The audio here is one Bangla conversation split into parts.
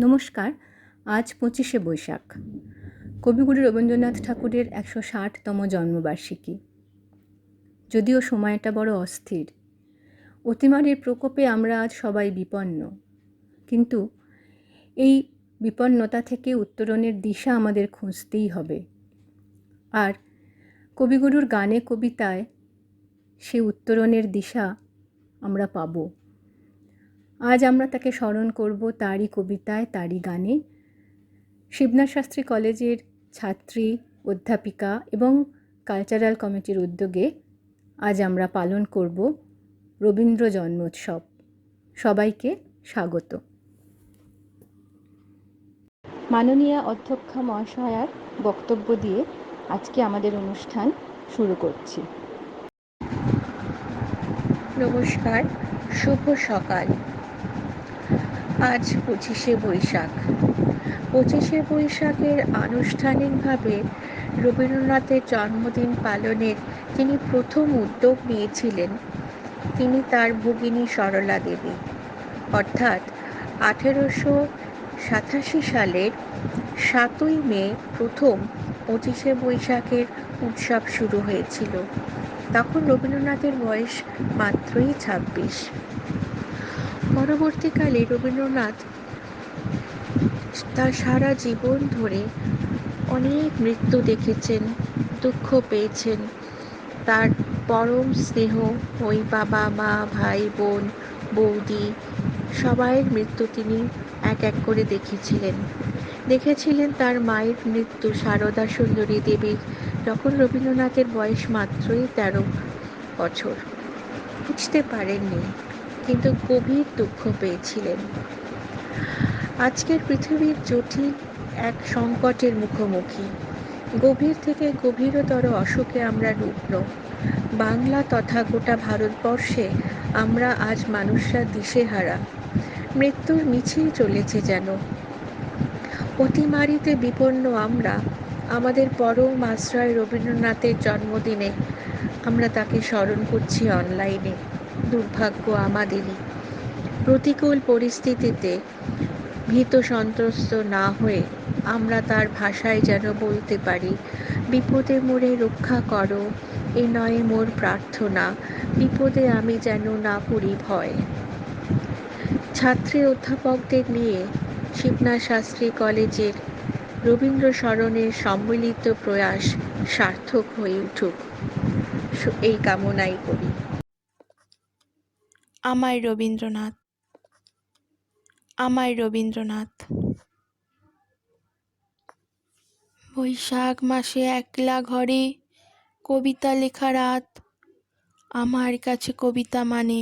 নমস্কার। আজ ২৫শে বৈশাখ, কবিগুরু রবীন্দ্রনাথ ঠাকুরের ১৬০তম জন্মবার্ষিকী। যদিও সময়টা বড় অস্থির, অতিমারির প্রকোপে আমরা আজ সবাই বিপন্ন, কিন্তু এই বিপন্নতা থেকে উত্তরণের দিশা আমাদের খুঁজতেই হবে। আর কবিগুরুর গানে কবিতায় সে উত্তরণের দিশা আমরা পাব। আজ আমরা তাকে স্মরণ করব তারই কবিতায়, তারই গানে। শিবনাথ শাস্ত্রী কলেজের ছাত্রী, অধ্যাপিকা এবং কালচারাল কমিটির উদ্যোগে আজ আমরা পালন করব রবীন্দ্র জন্মোৎসব। সবাইকে স্বাগত। মাননীয়া অধ্যক্ষা মহাশয়ার বক্তব্য দিয়ে আজকে আমাদের অনুষ্ঠান শুরু করছি। নমস্কার, শুভ সকাল। আজ ২৫শে বৈশাখ। ২৫শে বৈশাখের আনুষ্ঠানিকভাবে রবীন্দ্রনাথের জন্মদিন পালনের তিনি প্রথম উদ্যোগ নিয়েছিলেন। তিনি তার ভগিনী সরলা দেবী, অর্থাৎ ১৮৮৭ সালের ৭ই মে প্রথম ২৫শে বৈশাখের উৎসব শুরু হয়েছিল। তখন রবীন্দ্রনাথের বয়স মাত্রই ২৬। পরবর্তীকালে রবীন্দ্রনাথ তার সারা জীবন ধরে অনেক মৃত্যু দেখেছেন, দুঃখ পেয়েছেন। তার পরম স্নেহ ওই বাবা, মা, ভাই, বোন, বৌদি সবাইয়ের মৃত্যু তিনি এক এক করে দেখেছিলেন তার মায়ের মৃত্যু, সারদা সুন্দরী দেবীর, যখন রবীন্দ্রনাথের বয়স মাত্রই ১৩ বছর। বুঝতে পারেননি, কিন্তু গভীর দুঃখ পেয়েছিলেন। আজকের পৃথিবীর জটিল এক সংকটের মুখোমুখি। গভীর থেকে গভীরতর অসুখে আমরা রুগ্ন। বাংলা তথা গোটা ভারতবর্ষে আমরা আজ মানুষরা দিশেহারা। মৃত্যুর মিছিল চলেছে যেন। অতিমারিতে বিপন্ন আমরা আমাদের পরম আশ্রয় রবীন্দ্রনাথের জন্মদিনে আমরা তাকে স্মরণ করছি অনলাইনে। দুর্ভাগ্য আমাদেরই। প্রতিকূল পরিস্থিতিতে ভীত সন্ত্রস্ত না হয়ে আমরা তার ভাষায় যেন বলতে পারি, বিপদে মোরে রক্ষা করো, এ নয় মোর প্রার্থনা, বিপদে আমি যেন না পড়ি ভয়। ছাত্রী অধ্যাপকদের নিয়ে শিবনাথ শাস্ত্রী কলেজের রবীন্দ্র স্মরণের সম্মিলিত প্রয়াস সার্থক হয়ে উঠুক, এই কামনাই করি। আমার রবীন্দ্রনাথ, আমার রবীন্দ্রনাথ। বৈশাখ মাসে একলা ঘরে কবিতা লেখা রাত, আমার কাছে কবিতা মানে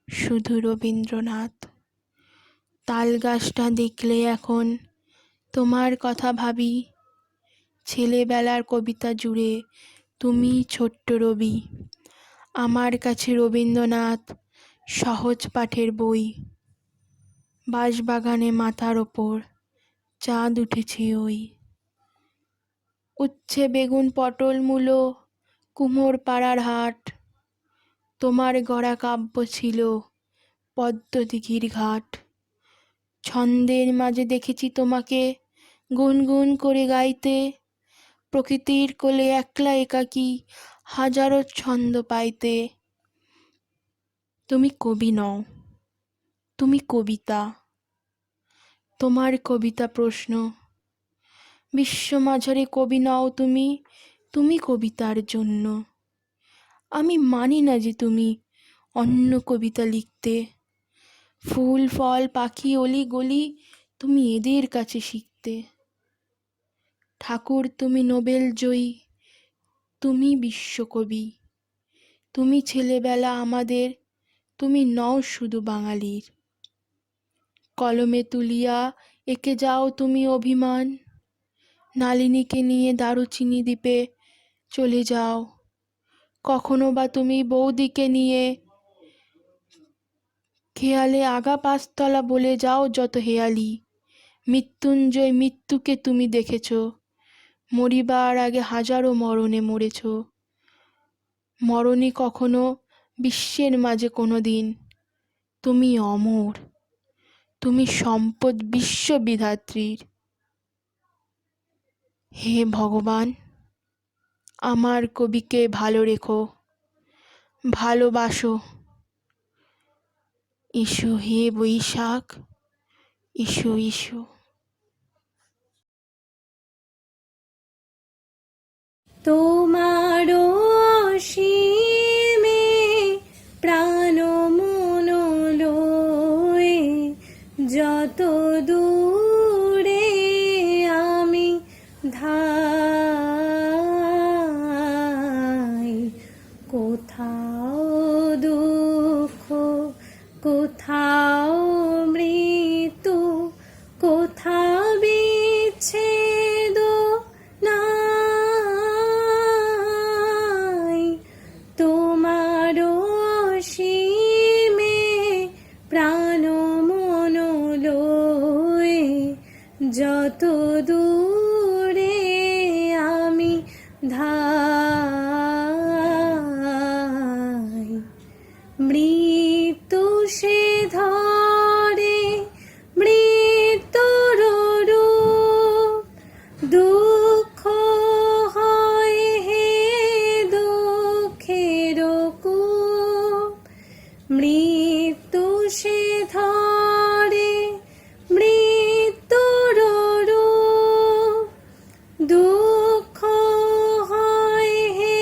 শুধু রবীন্দ্রনাথ। তাল গাছটা দেখলে এখন তোমার কথা ভাবি, ছেলেবেলার কবিতা জুড়ে তুমি ছোট্ট রবি। আমার কাছে রবীন্দ্রনাথ সহজ পাঠের বই। বাঁশবাগানে মাথার ওপর চাঁদ উঠেছে ওই। উচ্ছে বেগুন পটল মূলো কুমোর পাড়ার হাট, তোমার গড়া কাব্য ছিল পদ্মদিঘির ঘাট। ছন্দের মাঝে দেখেছি তোমাকে গুনগুন করে গাইতে, প্রকৃতির কোলে একলা একাকী হাজারো ছন্দ পাইতে। তুমি কবি নও, তুমি কবিতা। তোমার কবিতা প্রশ্ন, বিশ্বমাঝারে কবি নও তুমি, তুমি কবিতার জন্য। আমি মানি না যে তুমি অন্য কবিতা লিখতে। ফুল ফল পাখি অলি গলি তুমি এদের কাছে শিখতে। ঠাকুর তুমি নোবেল জয়ী, তুমি বিশ্বকবি। তুমি ছেলেবেলা আমাদের, তুমি নও শুধু বাঙালির। কলমে তুলিয়া এঁকে যাও তুমি অভিমান, নালিনীকে নিয়ে দারুচিনি দ্বীপে চলে যাও। কখনো বা তুমি বৌদিকে নিয়ে খেয়ালে আগা পাঁচতলা বলে যাও যত হেয়ালি। মৃত্যুঞ্জয় মৃত্যুকে তুমি দেখেছ, মরিবার আগে হাজারো মরণে মরেছ। মরণি কখনো বিশ্বের মাঝে কোনো দিন, তুমি অমর। তুমি সম্পদ বিশ্ববিধাত্রীর। হে ভগবান, আমার কবিকে ভালো রেখো, ভালোবাসো। ইসো হে বৈশাখ, ইসো ইসো। তোমার অসীমে প্রাণ মন লয়ে যত দূরে আমি ধাই, কোথাও দুঃখ, কোথাও মৃত্যু, কোথাও বিচ্ছেদ নাই। তোমার অসীমে প্রাণ মন লয়ে যত দূরে আমি ধাই, মৃত্যু সে ধরে মৃত্যুর রূপ, দুঃখ হয় হে দুঃখের কূপ, মৃত্যু সে ধরে মৃত্যুর রূপ, দুঃখ হয় হে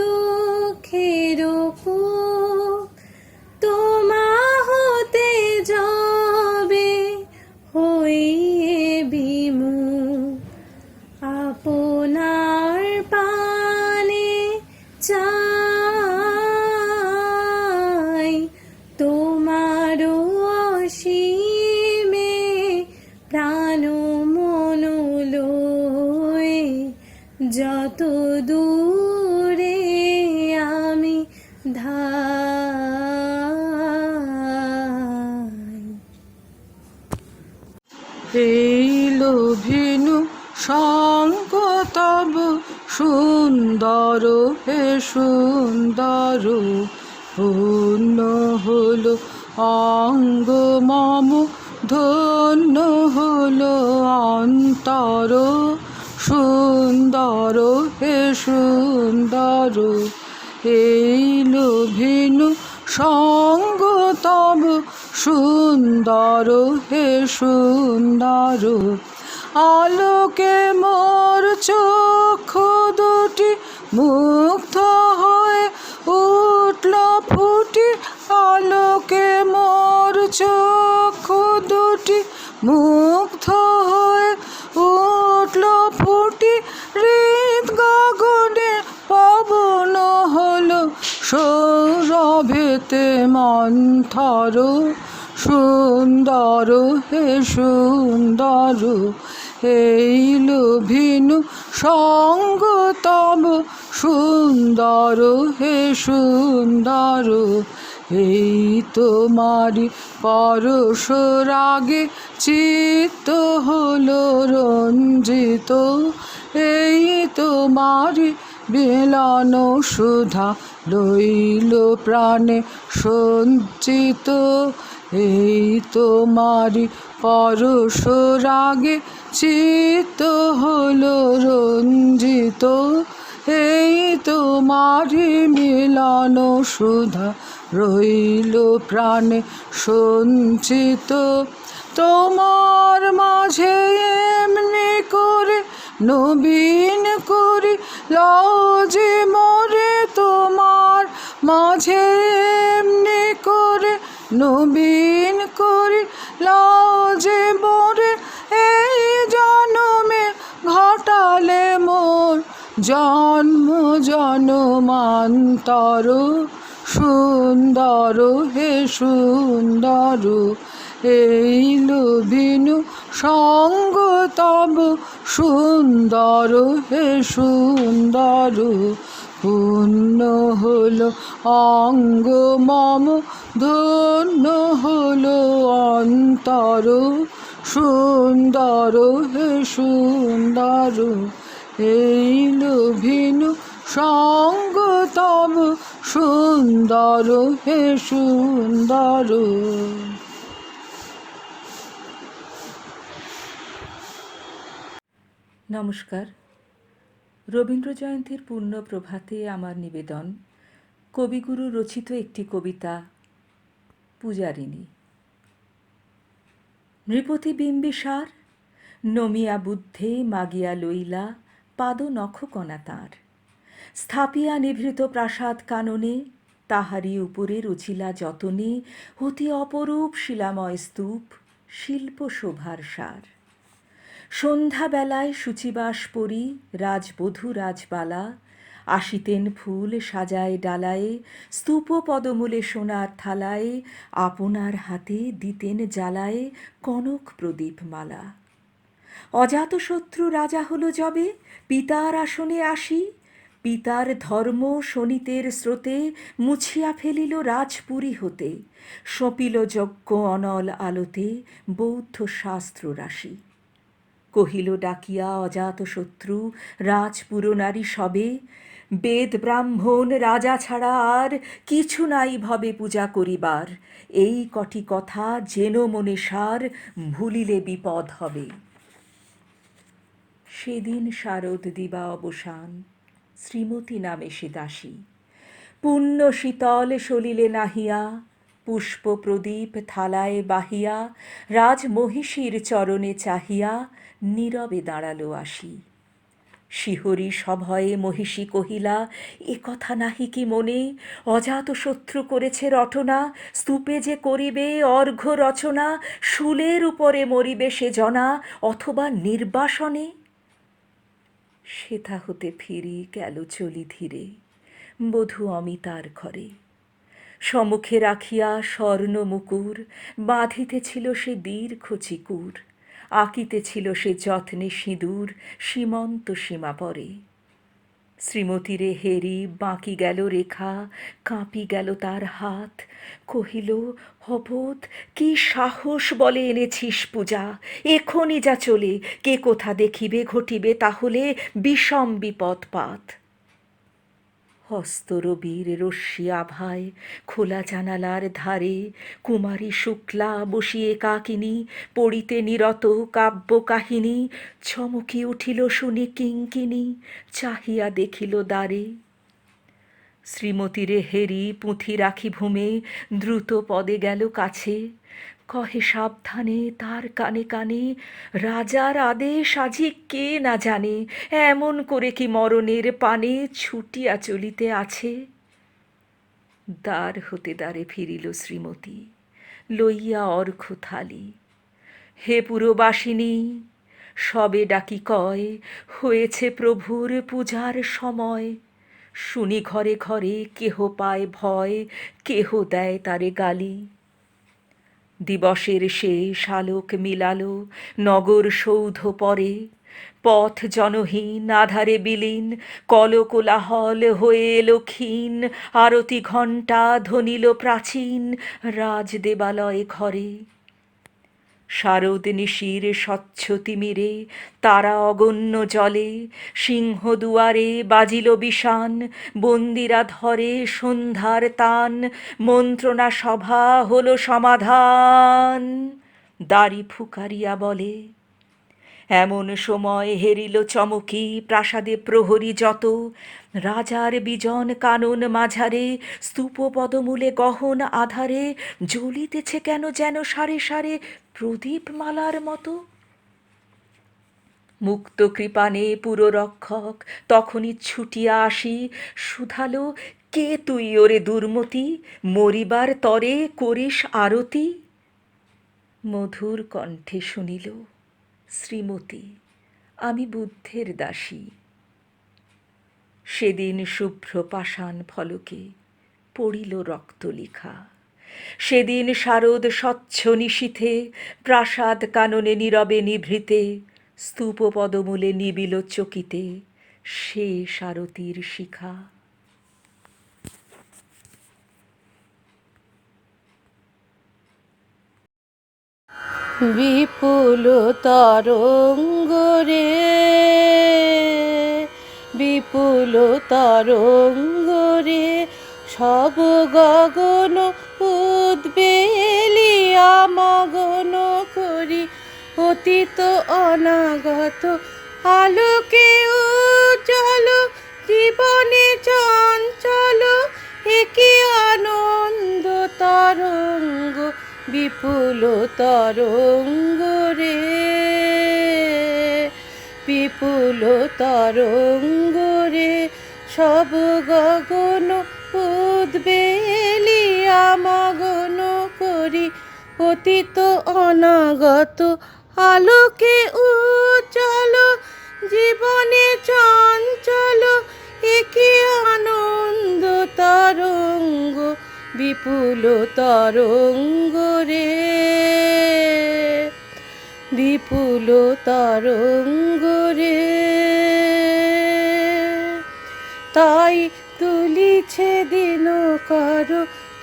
দুঃখের কূপ। তোমা হতে যাবে হইয়ে বিমুখ, আপনার পানে চাই। তোমার অসীমে প্রাণ মন লয়ে যত দূরে আমি ধাই। এই লোভিনু সঙ্গ তব সুন্দর হে সুন্দর, পূর্ণ হলো অঙ্গ মম, ধন্য হলো অন্তর, সুন্দর হে সুন্দর। এই লোভিনু সঙ্গ তব সুন্দর হে সুন্দর, আলোকে মোর চক্ষু দুটি মুগ্ধ হয়ে উঠল ফুটি, আলোকে মোর চক্ষু দুটি মুগ্ধ হয়ে উঠল ফুটি, হৃদ গগনে পবন হলো সৌরভেতে মন্থর, সুন্দর হে সুন্দর। এই লোভিনু সঙ্গ তব সুন্দর হে সুন্দর, এই তোমারি পরশ রাগে চিত্ত হলো রঞ্জিত, এই তোমারি মিলন সুধা লইল প্রাণে সঞ্চিত, এই তোমারি পরশ রাগে চিত্ত হলো রঞ্জিত, এই তোমারি মিলন সুধা রইল প্রাণে সঞ্চিত। তোমার মাঝে এমনি করে নবীন করি লও যে মোরে, তোমার মাঝে এমনি করে নবীন করি লও যে মোরে, এই জনমে ঘটালে মোর জন্ম জনমান্তর, সুন্দর হে সুন্দর। এই লোভিনু সঙ্গ তব সুন্দর হে সুন্দর, পূর্ণ হলো অঙ্গ মম, ধন্য হলো অন্তর, সুন্দর হে সুন্দর। এই লোভিনু সঙ্গ তব সুন্দর হে সুন্দর। নমস্কার। রবীন্দ্র জয়ন্তীর পূর্ণ প্রভাতে আমার নিবেদন কবিগুরু রচিত একটি কবিতা পূজারিণী। নৃপতি বিম্বিসার নমিয়া বুদ্ধে মাগিয়া লইলা পাদ নখকণা তাঁর, স্থাপিয়া নিভৃত প্রাসাদ কাননে তাহারি উপরে রচিলা যতনে অতি অপরূপ শিলাময় স্তূপ শিল্প শোভার সার। সন্ধ্যাবেলায় শুচিবাস পরি রাজবধূ রাজবালা আসিতেন ফুল সাজায় ডালায়ে, স্তূপ পদমূলে সোনার থালায় আপনার হাতে দিতেন জ্বালায়ে কনক প্রদীপ মালা। অজাতশত্রু রাজা হল যবে পিতার আসনে আসি, পিতার ধর্ম শোণিতের স্রোতে মুছিয়া ফেলিল রাজপুরী হতে, সপিল যজ্ঞ অনল আলোতে বৌদ্ধ শাস্ত্র রাশি। কহিল ডাকিয়া অজাতশত্রু রাজপুরনারী সবে, বেদ ব্রাহ্মণ রাজা ছাড়া আর কিছু নাই ভবে পূজা করিবার, এই কটি কথা যেন মনে সার ভুলিলে বিপদ হবে। সেদিন শারদ দিবা অবসান শ্রীমতী নামে সে দাসী, পুণ্য শীতল সলিলে নাহিয়া পুষ্প প্রদীপ থালায় বাহিয়া রাজমহিষীর চরণে চাহিয়া নীরবে দাঁড়ালো আসি। শিহরি সভয়ে মহিষী কহিলা, এ কথা নাহি কি মনে, অজাতশত্রু করেছে রটনা, স্তূপে যে করিবে অর্ঘ্য রচনা, শূলের উপরে মরিবে সে জনা অথবা নির্বাসনে। সেথা হতে ফিরি গেল চলি ধীরে বধূ অমিতার ঘরে, সম্মুখে রাখিয়া স্বর্ণ মুকুর বাঁধিতেছিল সে দীর্ঘ চিকুর, আঁকিতেছিল সে যত্নে সিঁদুর সীমন্ত সীমা পরে। শ্রীমতীরে হেরি বাঁকি গেল রেখা, কাঁপি গেল তার হাত, কহিল অবোধ কি সাহস বলে এনেছিস পূজা, এখনই যা চলে, কে কোথা দেখিবে ঘটিবে তাহলে বিষম বিপদপাত। হস্তরবীর রশ্মি আভায় খোলা জানালার ধারে কুমারী শুক্লা বসিয়ে কাকিনী পড়িতে নিরত কাব্য কাহিনী, চমকি উঠিল শুনি কিঙ্কিনী চাহিয়া দেখিল দ্বারে। শ্রীমতীরে হেরি পুঁথি রাখি ভূমে দ্রুত পদে গেল কাছে, কহে সাবধানে তার কানে কানে, রাজার আদেশ আজি কে না জানে, এমন করে কি মরণের পানে ছুটিয়া চলিতে আছে। দ্বার হতে দ্বারে ফিরিল শ্রীমতী লইয়া অর্ঘ্য থালি, হে পুরবাসিনী সবে ডাকি কয়, হয়েছে প্রভুর পূজার সময়। শুনি ঘরে ঘরে কেহ পায় ভয়, কেহ দেয় তারে গালি। দিবসের শেষ আলোক মিলালো নগর সৌধ পরে, পথ জনহীন আধারে বিলীন কলকোলাহল হয়ে এলো ক্ষীণ, আরতি ঘণ্টা ধ্বনিল প্রাচীন রাজদেবালয়ে ঘরে। শারদ নিশির স্বচ্ছ তিমিরে তারা অগণ্য জলে, সিংহদুয়ারে বাজিল বিষান বন্দিরা ধরে সন্ধ্যার তান, মন্ত্রণা সভা হলো সমাধান। দাড়ি ফুকারিয়া বলে, এমন সময় হেরিল চমকি প্রাসাদে প্রহরী যত, রাজার বিজন কানন মাঝারে স্তূপ পদমূলে গহন আধারে জ্বলিতেছে কেন যেন সারে সারে প্রদীপ মালার মতো। মুক্ত কৃপানে পুররক্ষক তখনই ছুটিয়া আসি, শুধালো কে তুই ওরে দুর্মতি, মরিবার তরে করিস আরতি। মধুর কণ্ঠে শুনিল, শ্রীমতী আমি বুদ্ধের দাসী। সেদিন শুভ্র পাষাণ ফলকে পড়িল রক্তলিখা, সেদিন শারদ স্বচ্ছ নিশীথে প্রাসাদ কাননে নীরবে নিভৃতে স্তূপ পদমূলে নিবিল চকিতে শেষ আরতির শিখা। বিপুল তরঙ্গ রে বিপুল তরঙ্গ রে সব গগন উদ্বেলিয়া মগন করি, অতীত অনাগত আলোকে উজ্জ্বল জীবনে চঞ্চল একে আনন্দ তরঙ্গ বিপুল তরঙ্গ রে, বিপুল তরঙ্গ রে। সব গগন উদ্বেলিয়া মগন করি অতীত অনাগত আলোকে উজ্জ্বল জীবনে চঞ্চল একে আনন্দ তরঙ্গ বিপুল তরঙ্গ রে, বিপুল তরঙ্গ রে। তাই তুলিছে দিনকর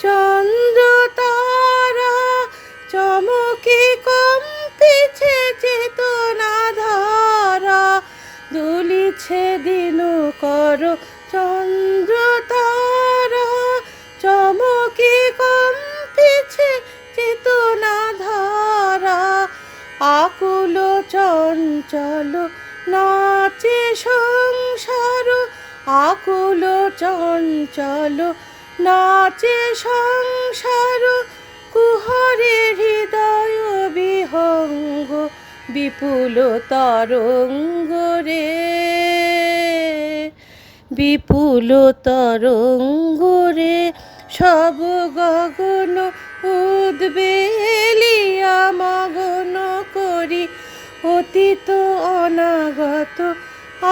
চন্দ্র তারা, চমকে কম্পিছে চেতনা ধারা। দুলিছে দিনকর চন্দ্র তারা, চমকে কম্পিছে চেতনা ধারা। আকুল চঞ্চল নাচে সংসার, আকুল চঞ্চল নাচে সংসার। কুহরে হৃদয় বিহঙ্গ বিপুল তরঙ্গ রে, বিপুল তরঙ্গ রে। সব গগন উদ্বেলিয়া মগন করি অতীত অনাগত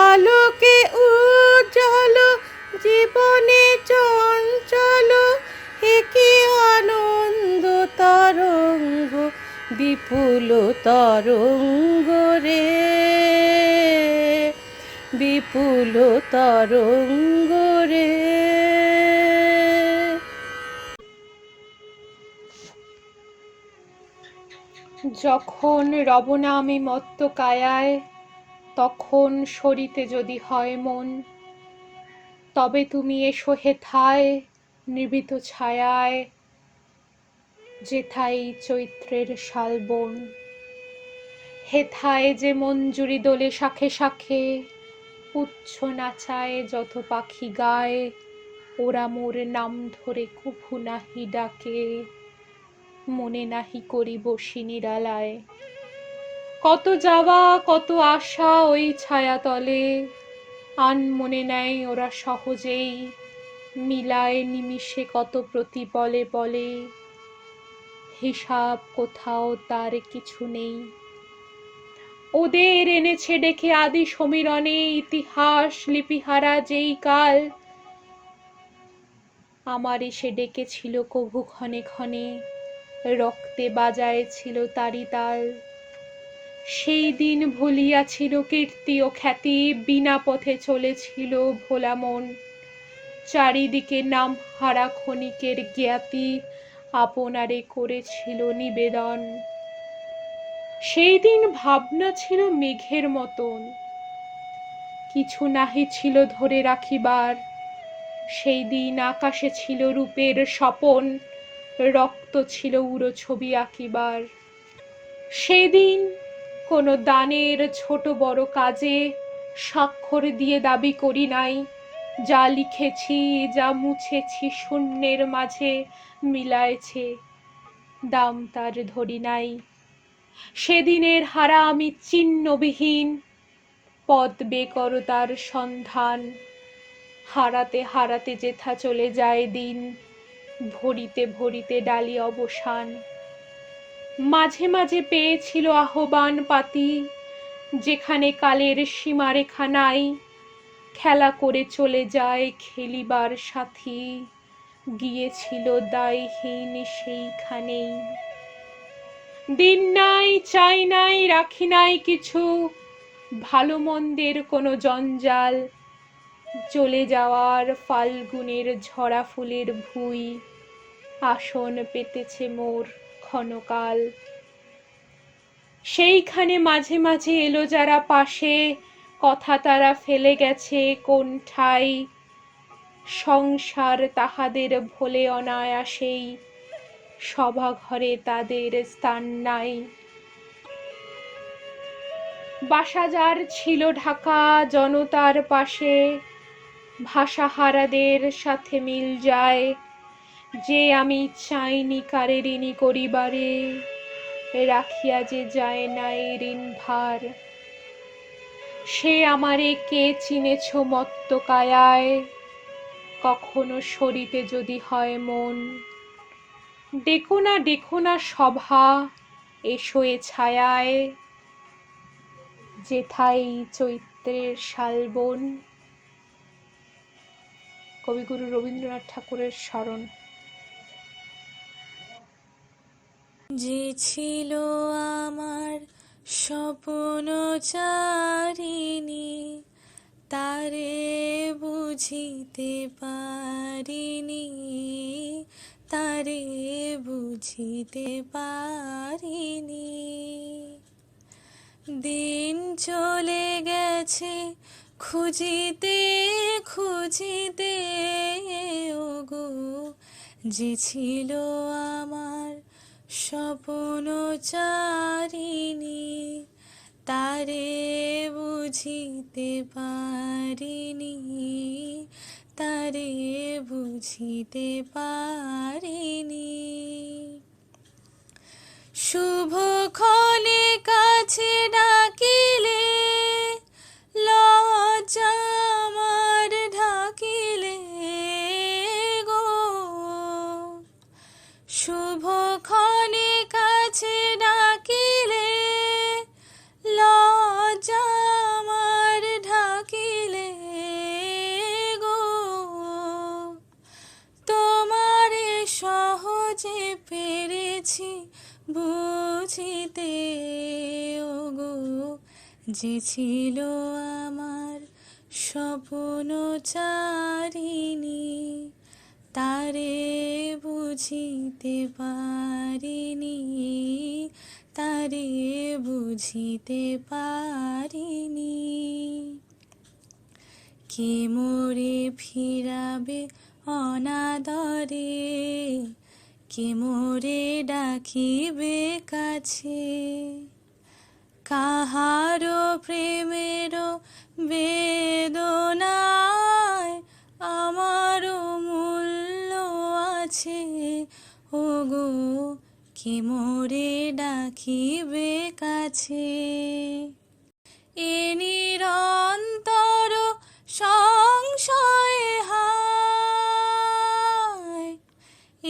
আলোকে উজ্জ্বল জীবনে চঞ্চল একে আনন্দ তরঙ্গ বিপুল তরঙ্গ রে, বিপুল তরঙ্গ রে। যখন রব না আমি মত্ত কায়ায়, তখন সরিতে যদি হয় মন, তবে তুমি এসো হেথায় নিবিত ছায়ায়, যেথায় চৈত্রের শালবন। হেথায় যে মঞ্জুরি দোলে শাখে শাখে, পুচ্ছ নাচায় যত পাখি গায়, ওরা মোর নাম ধরে কভু নাহি ডাকে, মনে নাহি করি বসি নিরালায়। কত যাওয়া কত আশা ওই ছায়াতলে, আন মনে নেয় ওরা সহজেই, মিলায় নিমিষে কত প্রতিপলে পলে, হিসাব কোথাও তার কিছু নেই। ওদের এনেছে ডেকে আদি সমীরণে, ইতিহাস লিপিহারা যেই কাল, আমার এসে ডেকেছিল কভু ক্ষণে ক্ষণে, রক্তে বাজায় ছিল তারি তাল। সেই দিন ভুলিয়াছিল কীর্তি ও খ্যাতি, বিনা পথে চলেছিল ভোলা মন। চারিদিকে নাম হারা ক্ষণিকের জ্ঞাতি, আপনারে করেছিল নিবেদন। সেই দিন ভাবনা ছিল মেঘের মতন, কিছু নাহি ছিল ধরে রাখিবার। সেই দিন আকাশে ছিল রূপের স্বপন, রক্ত ছিল উড়ো ছবি আঁকিবার। সেই দিন কোনো দানের ছোট বড় কাজে স্বাক্ষর দিয়ে দাবি করি নাই, যা লিখেছি যা মুছেছি শূন্যের মাঝে মিলায়েছে, দাম তার ধরি নাই। সেদিনের হারা আমি চিহ্নবিহীন, পথ বেকরতার সন্ধান। হারাতে হারাতে যেথা চলে যায় দিন, ভরিতে ভরিতে ডালি অবসান। মাঝে মাঝে পেয়েছিল আহ্বান পাতি, যেখানে কালের সীমারেখা নাই, খেলা করে চলে যায় খেলিবার সাথী, গিয়েছিল দায়হীন সেইখানেই। দিন নাই চাই নাই রাখি নাই কিছু, ভালো মন্দের কোনো জঞ্জাল। চলে যাওয়ার ফাল্গুনের ঝরা ফুলের ভুঁই, আসন পেতেছে মোর ক্ষণকাল। সেইখানে মাঝে মাঝে এলো যারা পাশে, কথা তারা ফেলে গেছে কোন ঠাই। সংসার তাহাদের ভোলে অনায়াসেই, সভা ঘরে তাদের স্থান নাই। বাসা যার ছিল ঢাকা জনতার পাশে, ভাষাহারাদের সাথে মিল যায়, যে আমি চাইনি কারে ঋণী করিবারে, রাখিয়া যে যায় নাই ঋণ ভার। সে আমারে কে চিনেছ মত্ত কায়ায়, কখনো সরিতে যদি হয় মন, ডেকো না সভা এসো এ ছায়ায়, যেথায় চৈত্রের শালবন। কবিগুরু রবীন্দ্রনাথ ঠাকুরের স্মরণ। যে ছিল আমার স্বপ্নচারিণী, তারে বুঝিতে পারিনি, তারে বুঝিতে পারিনি। দিন চলে গেছে খুঁজিতে খুঁজিতে, ওগো যে ছিল আমার স্বপ্নচারিণী, তারে বুঝিতে পারিনি, তারে বুঝিতে পারিনি। শুভক্ষণে কাছে ডাকিলে, লজ্জা আমার ঢাকিলে গো। শুভক্ষণে কাছে ডাকিলে, লজ্জা আমার ঢাকিলে গো। তোমারে সহজে পেরেছি বুঝিতে, ওগো যে ছিল আমার স্বপ্নচারিণী, তারে বুঝিতে পারিনি, তারে বুঝিতে পারিনি। কে মোরে ফিরাবে অনাদরে, কে মোরে ডাকিবে কাছে, কাহারো প্রেমের বেদনায় আমারও মূল্য আছে, ওগো কে মোরে ডাকিবে কাছে। এ নিরন্তর সংশয়ে হায়,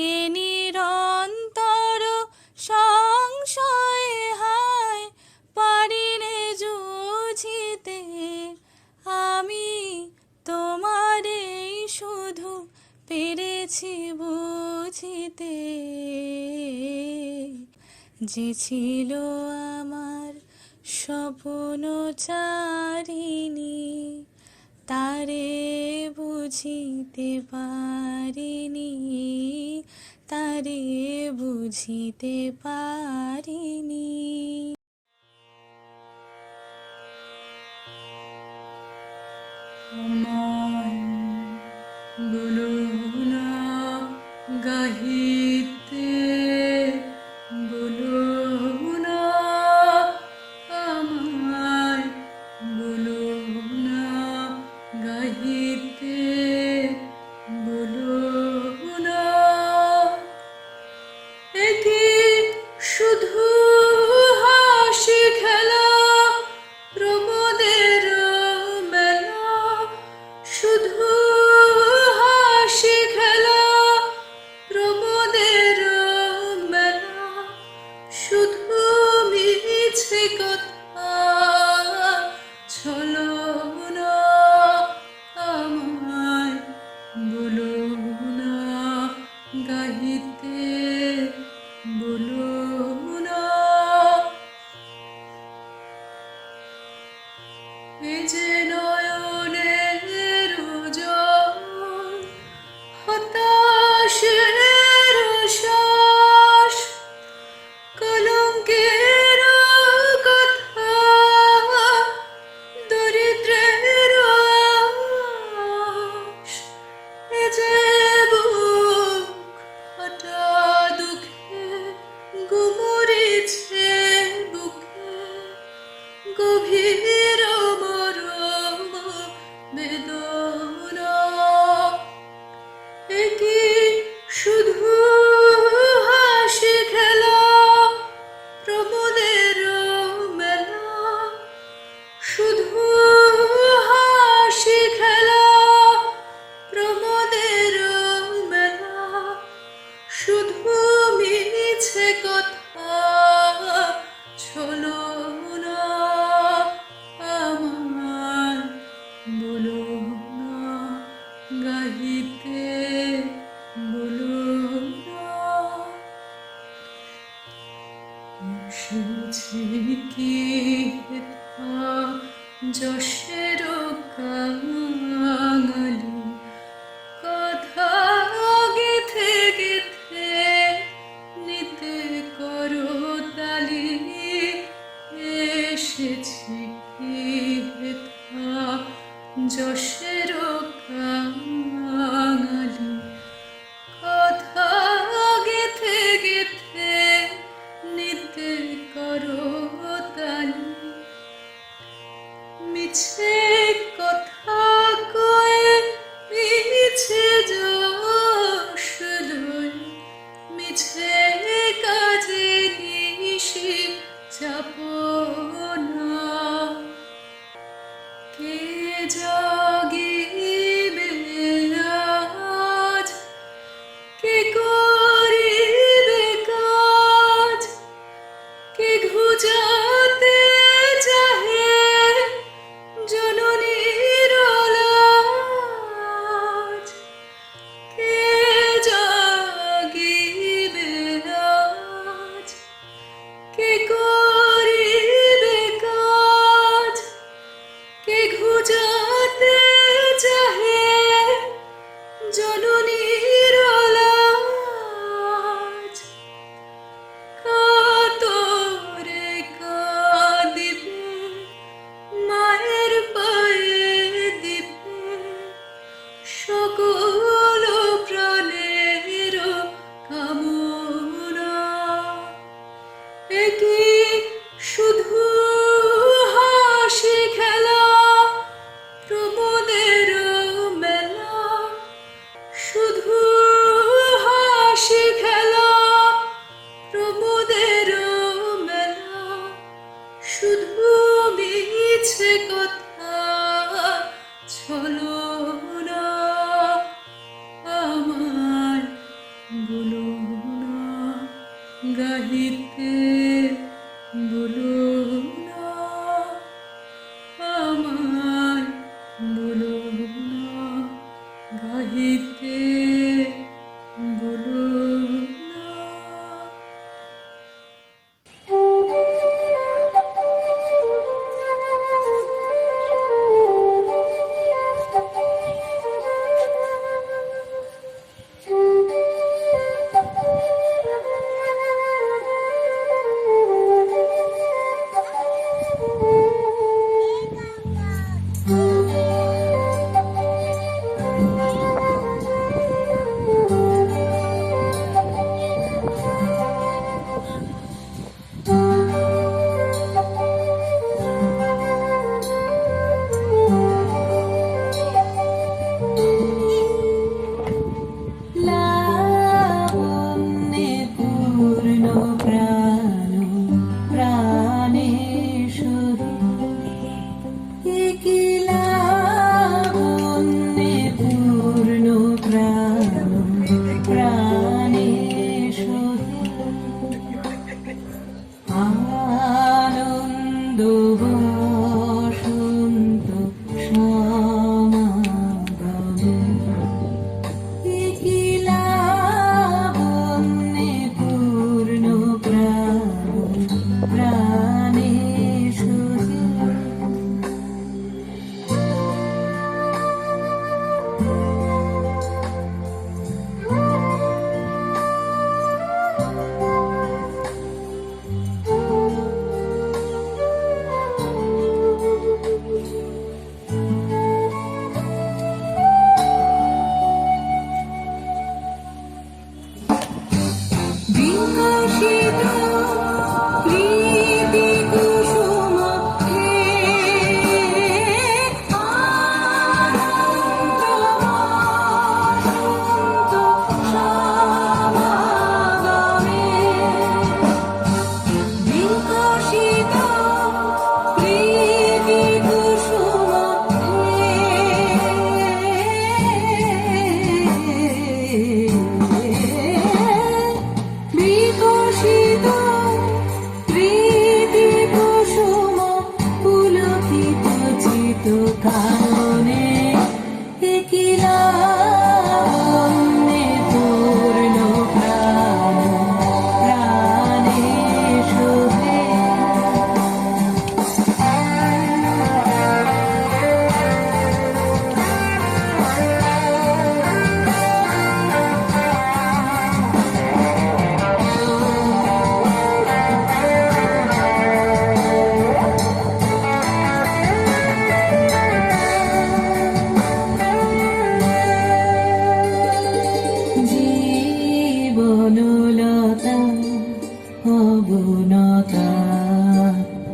এ নিরন্তর সংশয়ে হায়, পারিনে জুঝিতে আমি তোমারে শুধু পেরেছি বুঝিতে। যে ছিল আমার স্বপ্নচারিণী, তারে বুঝিতে পারিনি, তারে বুঝিতে পারিনি। আমায় বলো না গাহিতে, বলো না আমায়, বলো না গাহিতে, বলো না একি শুধু হাসি খেলা, প্রমোদের মেলা, শুধু হাসি খেলা, প্রমোদের মেলা, শুধু মিছে কথা ছলো না আমায়, বলো না গাহিতে, বলো না এ যে নয়নের জল, হতাশের শ্বাস, কলঙ্কের কথা, দরিদ্রের আশ। এ যে বুক ফাটা দুঃখে গুমরেছে বুকে, গভীর মরম বেদনা একি শুধু হাসি খেলা প্রমোদের মেলা শুধু হাসি খেলা প্রমোদের মেলা শুধু মিছে কথা ছলো না আমার বলো না গাহিতে বলো না এসেছি কি হেথা যশের কাঙালি কথা গেথে গেথে নিতে করো তালি এসেছি কি হেথা যশের কাঙালি কথা গেথে গেথে নিতে করো তালি মিছে কথা কয়ে মিছে যশ লয় মিছে কাজে নিশি চাপনা কে জাগিবে আজ কে করিবে কাজ কে ঘুচাতে চাহে জননীর লাজ কে জাগিবে আজ কে করিবে কাজ কে ঘুচাতে চাহে জননীর লাজ কাতরে কাঁদিবে মায়ের পায়ে দিবে সকল প্রাণের কামনা একি শুধু হাসি খেলা প্রমোদের মেলা শুধু হাসি খেলা প্রমোদের মেলা শুধু মিছে কথা ছলো না আমার বলো না গাহিতে বলো না আমার বলো না গাহিতে বলো না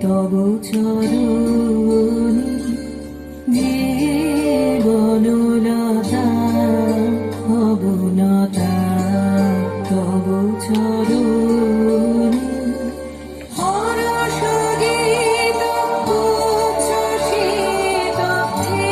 তব চরণে জীবনলতা অবনতা তব চরণে হরষ গীত উচ্ছ্বসিত হে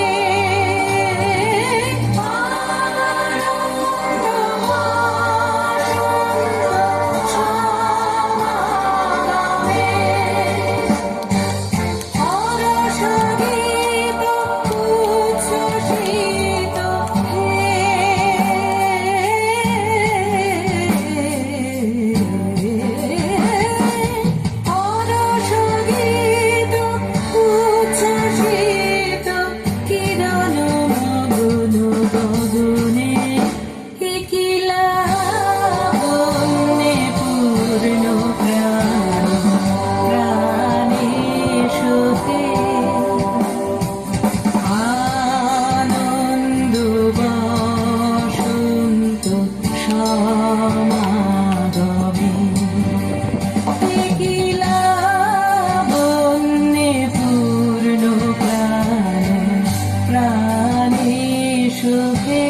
আনন্দ বসন্ত সমাগমে কিলা বন্যে পূর্ণ প্রাণে সুখে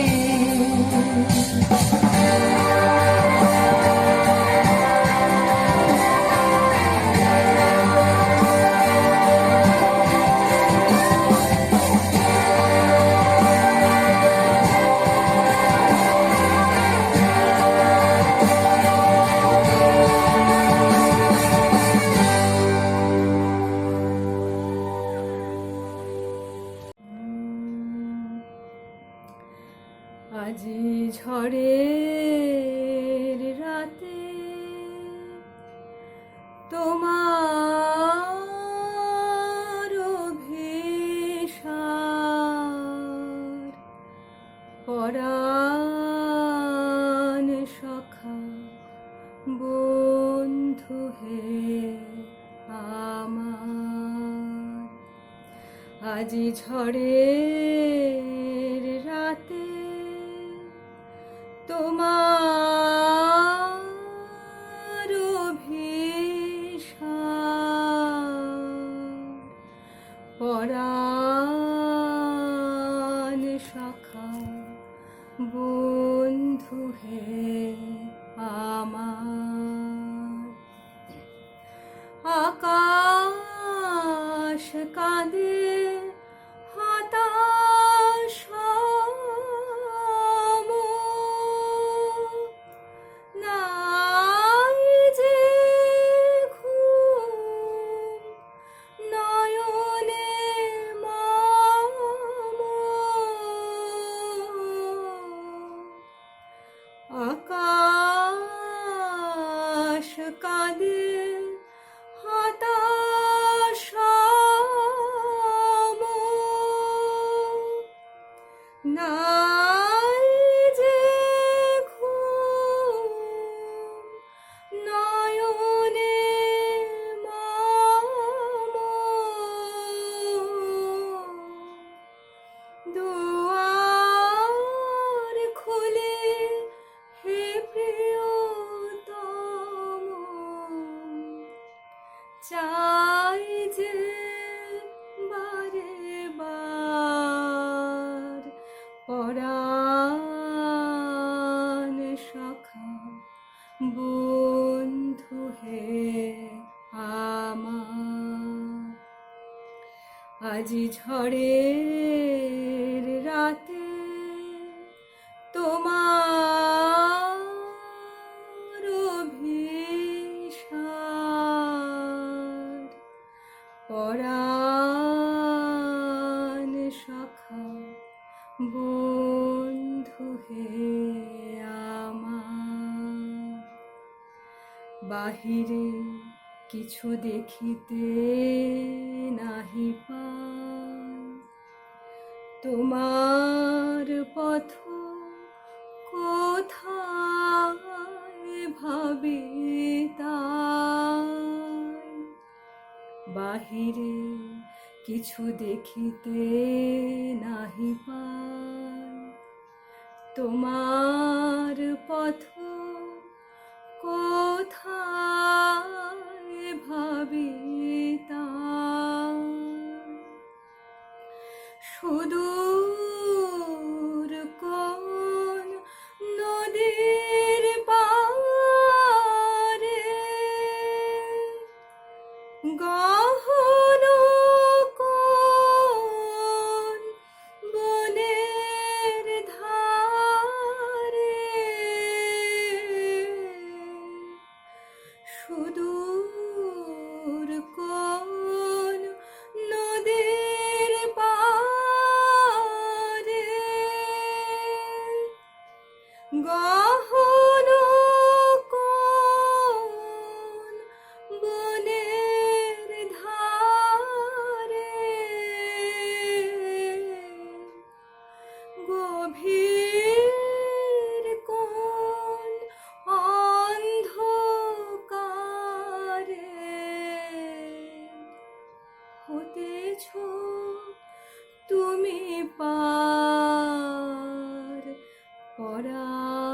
আজি ঝড়ের রাতে তোমার অভিসার পরাণ সখা বন্ধু হে আমার আজি ঝড়ের রাতে তোমার অভিসার পরাণ সখা বন্ধু হে আমার আকাশ কাঁদে হতাশ নাই যে ঘুম নয়নে মম আকাশ কাঁদে হতাশ নাই যে ঘুম নয়নে মম দুয়ার খুলে হে প্রিয়তম চাই যে বারে বার পরাণ সখা বন্ধু হে আমার আজি ঝড়ের রাতে তোমার অভিসার পরাণ সখা বন্ধু হে আমার বাহিরে কিছু দেখিতে নাহি পাই তোমার পথ কোথায় ভাবি তাই বাহিরে কিছু দেখিতে নাহি পাই তোমার পথ কোথায় ভাবি তার সুদূর কোন নদীর পারে গহন কোন বনের ধারে সুদূর কোন নদীর পারে গহন কোন বনের ধারে গভীর কোন অন্ধকারে হতেছ তুমি পার পরাণ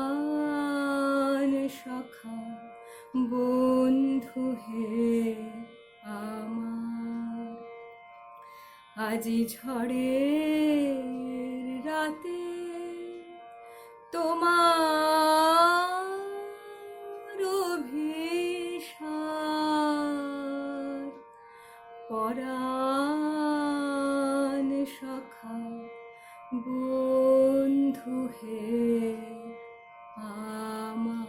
সখা বন্ধু হে আমার আজি ঝড়ের রাতে তোমার অভিসার পরাণ সখা বন্ধু হে আমার।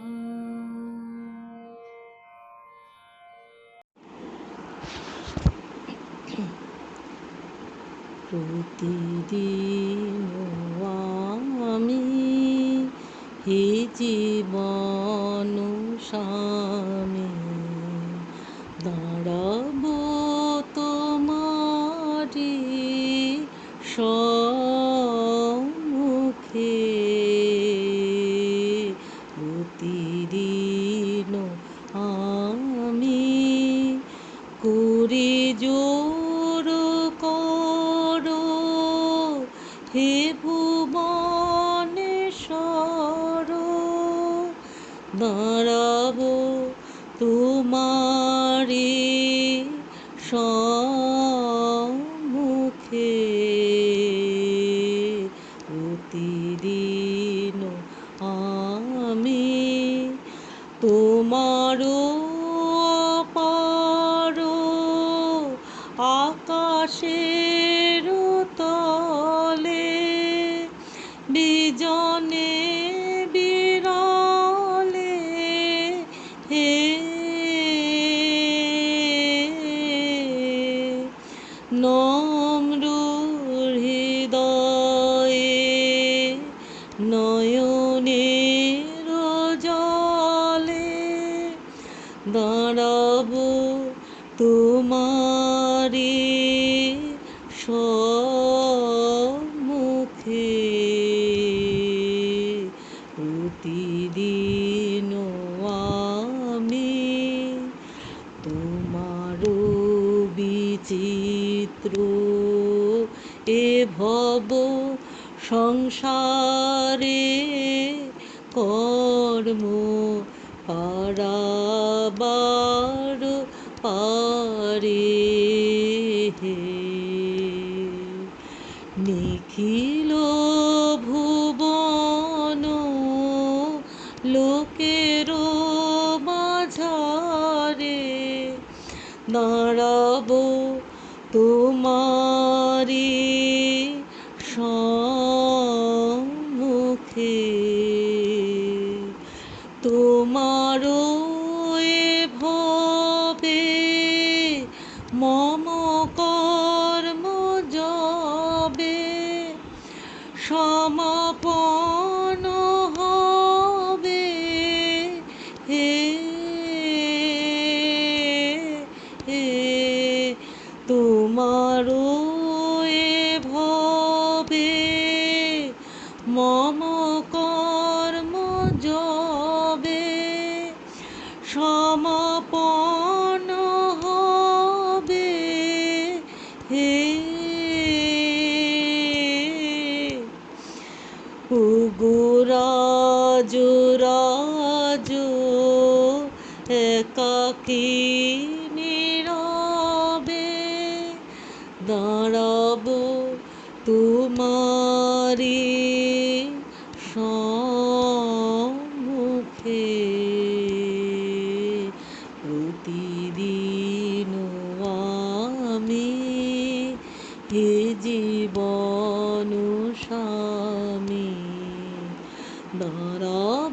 প্রতিদিন আমি হে জীবন স্বামী দাঁড়াবো তোমারি সম্মুখে প্রতিদিন আমি করে জোর করো হে ভুবনেশ্বর দাঁড়াবো তোমারি সম্মুখে প্রতিদিন আমি তোমারও পারো আকাশের তলে বিজনে বিরলে হে নম্র হৃদয়ে নয়নের জলে দাঁড়াবো তোমারি সম্মুখে প্রতিদিন আমি তোমারও বিচিত্র এ ভব সংসারে কর্ম পারাবার পারে নিখিল ভুবন লোকের মাঝারে দাঁড়াবো তোমারি সম্মুখে তোমারও এ ভবে মম কর্ম যবে সমাপন হবে হে তোমারও এ ভবে মম কর্ম যবে সমাপন হবে হে উগুরাজ রাজ একাকী নীরবে রব তোমারি সম্মুখে প্রতিদিন আমি হে জীবন স্বামী দাঁড়া